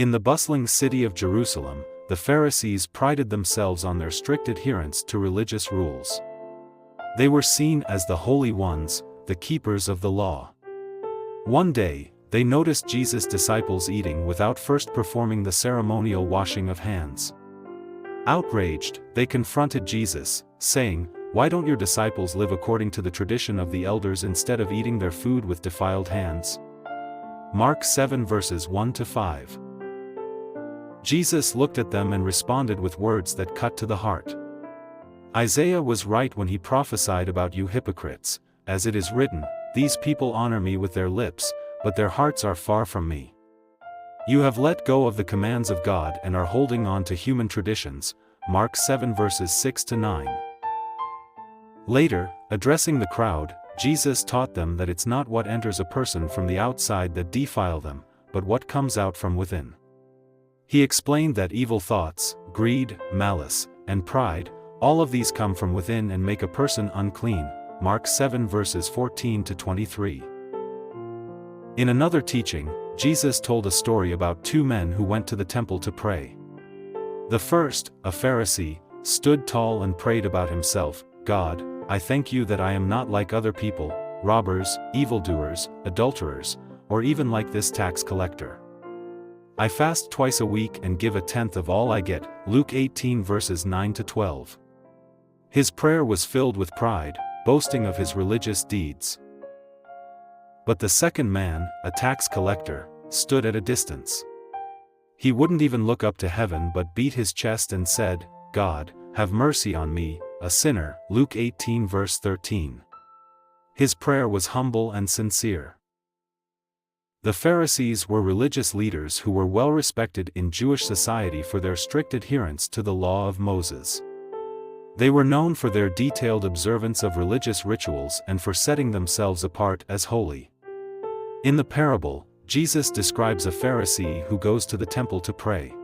In the bustling city of Jerusalem, the Pharisees prided themselves on their strict adherence to religious rules. They were seen as the holy ones, the keepers of the law. One day, they noticed Jesus' disciples eating without first performing the ceremonial washing of hands. Outraged, they confronted Jesus, saying, "Why don't your disciples live according to the tradition of the elders instead of eating their food with defiled hands?" Mark 7 verses 1-5. Jesus looked at them and responded with words that cut to the heart. Isaiah was right when he prophesied about you hypocrites, as it is written, "These people honor me with their lips, but their hearts are far from me. You have let go of the commands of God and are holding on to human traditions." Mark 7 verses 6-9. Later, addressing the crowd, Jesus taught them that it's not what enters a person from the outside that defile them, but what comes out from within. He explained that evil thoughts, greed, malice, and pride, all of these come from within and make a person unclean. Mark 7 verses 14-23. In another teaching, Jesus told a story about two men who went to the temple to pray. The first, a Pharisee, stood tall and prayed about himself, "God, I thank you that I am not like other people, robbers, evildoers, adulterers, or even like this tax collector. I fast twice a week and give a tenth of all I get." Luke 18 verses 9-12. His prayer was filled with pride, boasting of his religious deeds. But the second man, a tax collector, stood at a distance. He wouldn't even look up to heaven but beat his chest and said, "God, have mercy on me, a sinner." Luke 18 verse 13. His prayer was humble and sincere. The Pharisees were religious leaders who were well respected in Jewish society for their strict adherence to the law of Moses. They were known for their detailed observance of religious rituals and for setting themselves apart as holy. In the parable, Jesus describes a Pharisee who goes to the temple to pray.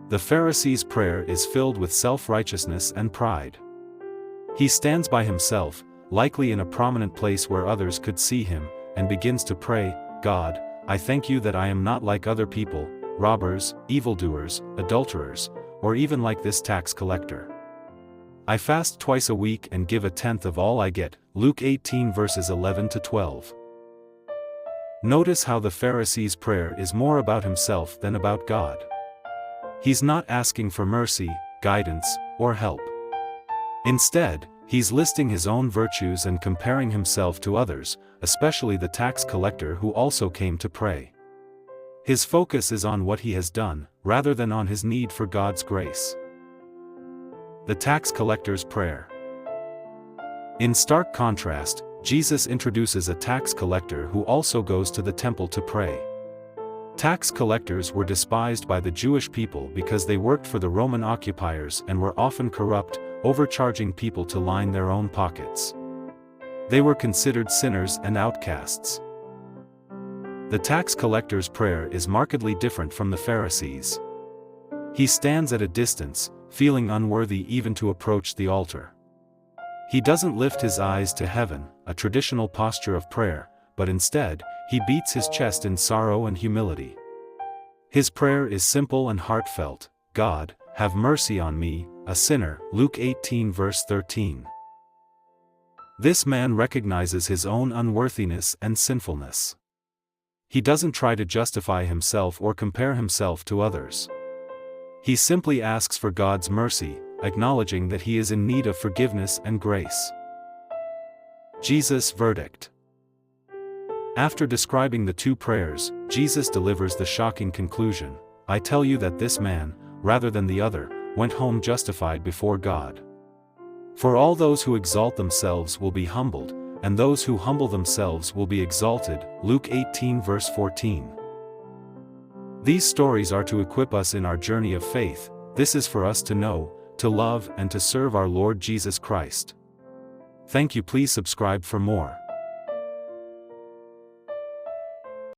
The Pharisee's prayer is filled with self-righteousness and pride. He stands by himself, likely in a prominent place where others could see him, and begins to pray, "God, I thank you that I am not like other people, robbers, evildoers, adulterers, or even like this tax collector. I fast twice a week and give a tenth of all I get." Luke 18 verses 11-12. Notice how the Pharisee's prayer is more about himself than about God. He's not asking for mercy, guidance, or help. Instead, he's listing his own virtues and comparing himself to others, especially the tax collector who also came to pray. His focus is on what he has done, rather than on his need for God's grace. The tax collector's prayer. In stark contrast, Jesus introduces a tax collector who also goes to the temple to pray. Tax collectors were despised by the Jewish people because they worked for the Roman occupiers and were often corrupt, overcharging people to line their own pockets. They were considered sinners and outcasts. The tax collector's prayer is markedly different from the Pharisees'. He stands at a distance, feeling unworthy even to approach the altar. He doesn't lift his eyes to heaven, a traditional posture of prayer, but instead, he beats his chest in sorrow and humility. His prayer is simple and heartfelt, "God, have mercy on me, a sinner." Luke 18 verse 13. This man recognizes his own unworthiness and sinfulness. He doesn't try to justify himself or compare himself to others. He simply asks for God's mercy, acknowledging that he is in need of forgiveness and grace. Jesus' verdict. After describing the two prayers, Jesus delivers the shocking conclusion, "I tell you that this man, rather than the other, went home justified before God. For all those who exalt themselves will be humbled, and those who humble themselves will be exalted." Luke 18 verse 14. These stories are to equip us in our journey of faith. This is for us to know, to love and to serve our Lord Jesus Christ. Thank you. Please subscribe for more.